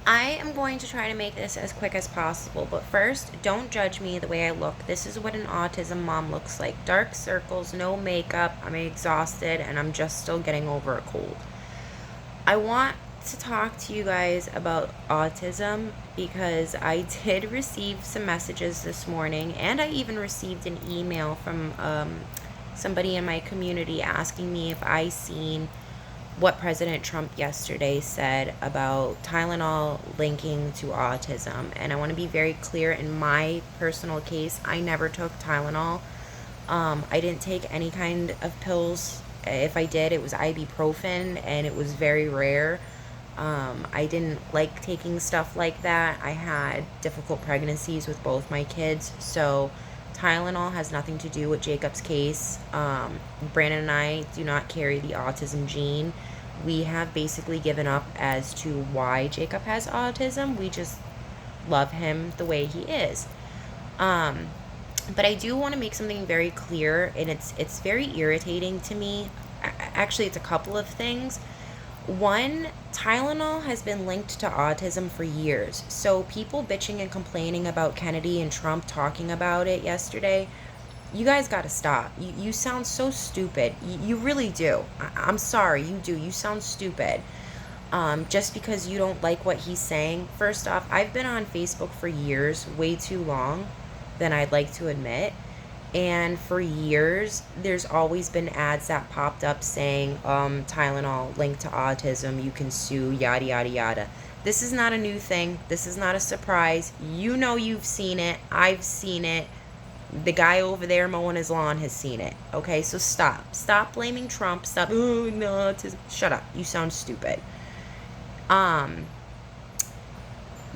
I am going to try to make this as quick as possible, but first, don't judge me the way I look. This is what an autism mom looks like. Dark circles, no makeup, I'm exhausted, and I'm just still getting over a cold. I want to talk to you guys about autism because I did receive some messages this morning, and I even received an email from somebody in my community asking me if I seen what President Trump yesterday said about Tylenol linking to autism. And I want to be very clear, in my personal case, I never took Tylenol. I didn't take any kind of pills. If I did, it was ibuprofen, and it was very rare. I didn't like taking stuff like that. I had difficult pregnancies with both my kids, so Tylenol has nothing to do with Jacob's case. Brandon and I do not carry the autism gene. We have basically given up as to why Jacob has autism. We just love him the way he is. But I do want to make something very clear, and it's very irritating to me. Actually, it's a couple of things. One, Tylenol has been linked to autism for years. So people bitching and complaining about Kennedy and Trump talking about it yesterday, you guys got to stop. You sound so stupid. You really do. I'm sorry, you do. You sound stupid. Just because you don't like what he's saying. First off, I've been on Facebook for years, way too long than I'd like to admit. And for years, there's always been ads that popped up saying, Tylenol linked to autism, you can sue, yada, yada, yada. This is not a new thing. This is not a surprise. You know you've seen it. I've seen it. The guy over there mowing his lawn has seen it. Okay, so stop. Stop blaming Trump. Stop. Oh, no, autism. Shut up. You sound stupid. Um,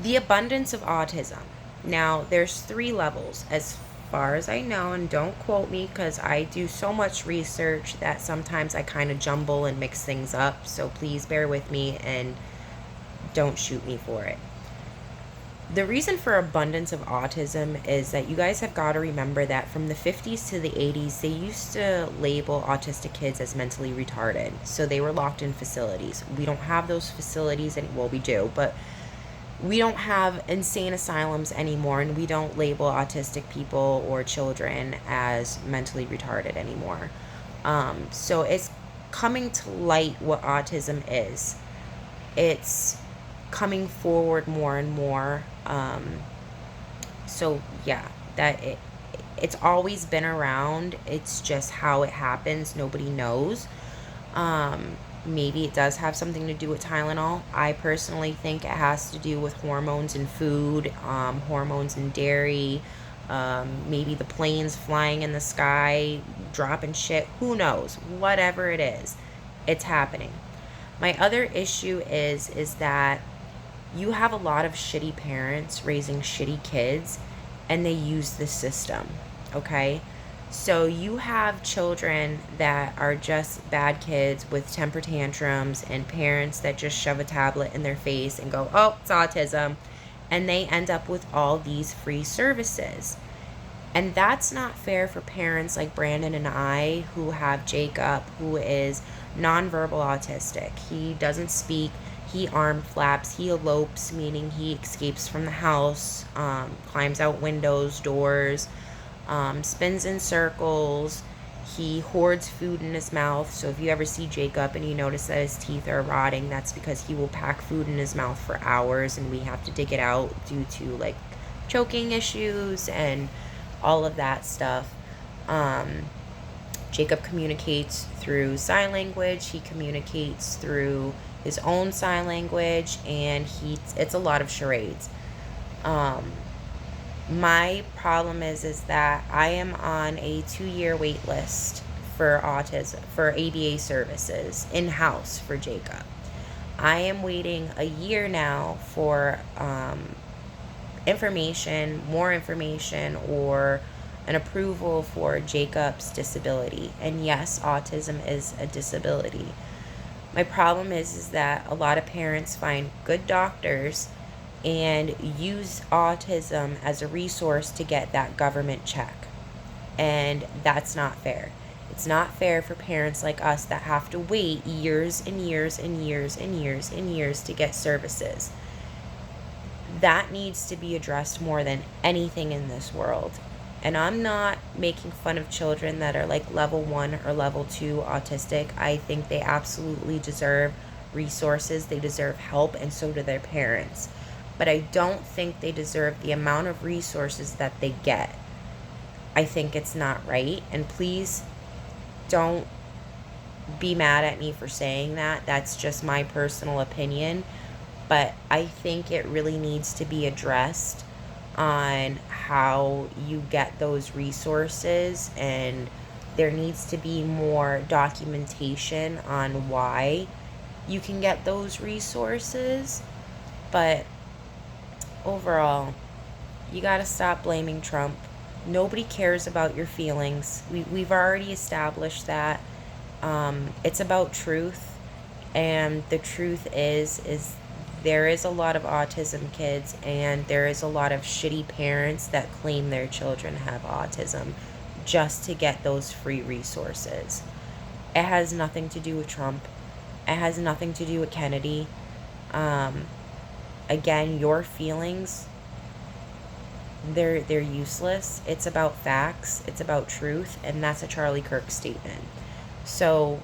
the abundance of autism. Now, there's 3 levels as far as I know, and don't quote me because I do so much research that sometimes I kind of jumble and mix things up. So please bear with me and don't shoot me for it. The reason for abundance of autism is that you guys have got to remember that from the 50s to the 80s, they used to label autistic kids as mentally retarded. So they were locked in facilities. We don't have those facilities anymore. Well, we do, but we don't have insane asylums anymore, and we don't label autistic people or children as mentally retarded anymore. So it's coming to light what autism is. It's coming forward more and more. So yeah, it's always been around. It's just how it happens. Nobody knows. Maybe it does have something to do with Tylenol. I personally think it has to do with hormones in food, hormones in dairy, maybe the planes flying in the sky, dropping shit. Who knows? Whatever it is, it's happening. My other issue is that you have a lot of shitty parents raising shitty kids, and they use the system, okay? So you have children that are just bad kids with temper tantrums, and parents that just shove a tablet in their face and go, oh, it's autism. And they end up with all these free services. And that's not fair for parents like Brandon and I, who have Jacob, who is nonverbal autistic. He doesn't speak. He arm flaps. He elopes, meaning he escapes from the house, climbs out windows, doors, spins in circles. He hoards food in his mouth. So if you ever see Jacob and you notice that his teeth are rotting, that's because he will pack food in his mouth for hours, and we have to dig it out due to like choking issues and all of that stuff. Jacob communicates through sign language. He communicates through his own sign language, and it's a lot of charades. My problem is that I am on a 2-year wait list for autism, for ABA services in-house for Jacob. I am waiting a year now for more information, or an approval for Jacob's disability. And yes, autism is a disability. My problem is that a lot of parents find good doctors and use autism as a resource to get that government check. And that's not fair. It's not fair for parents like us that have to wait years and years and years and years and years to get services. That needs to be addressed more than anything in this world. And I'm not making fun of children that are like level 1 or level 2 autistic. I think they absolutely deserve resources, they deserve help, and so do their parents. But I don't think they deserve the amount of resources that they get. I think it's not right. And please don't be mad at me for saying that. That's just my personal opinion. But I think it really needs to be addressed on how you get those resources, and there needs to be more documentation on why you can get those resources. But overall, you got to stop blaming Trump. Nobody cares about your feelings. We've already established that. It's about truth, and the truth is there is a lot of autism kids, and there is a lot of shitty parents that claim their children have autism just to get those free resources. It has nothing to do with Trump. It has nothing to do with Kennedy. Again, your feelings, they're useless. It's about facts. It's about truth, and that's a Charlie Kirk statement. So,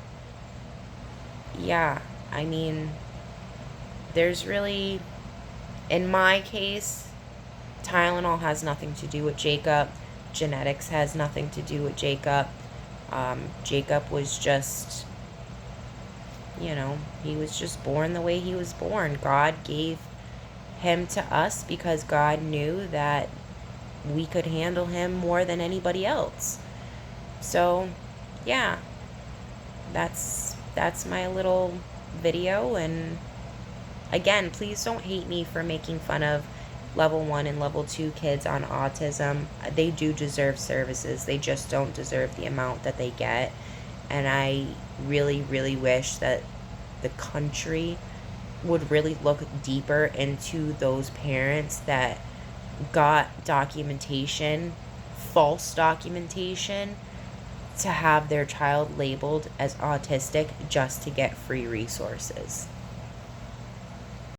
yeah, I mean, there's really, in my case, Tylenol has nothing to do with Jacob. Genetics has nothing to do with Jacob. Jacob was just, he was just born the way he was born. God gave him to us because God knew that we could handle him more than anybody else. So, yeah, that's my little video. And again, please don't hate me for making fun of level 1 and level 2 kids on autism. They do deserve services. They just don't deserve the amount that they get. And I really, really wish that the country would really look deeper into those parents that got documentation, false documentation, to have their child labeled as autistic just to get free resources.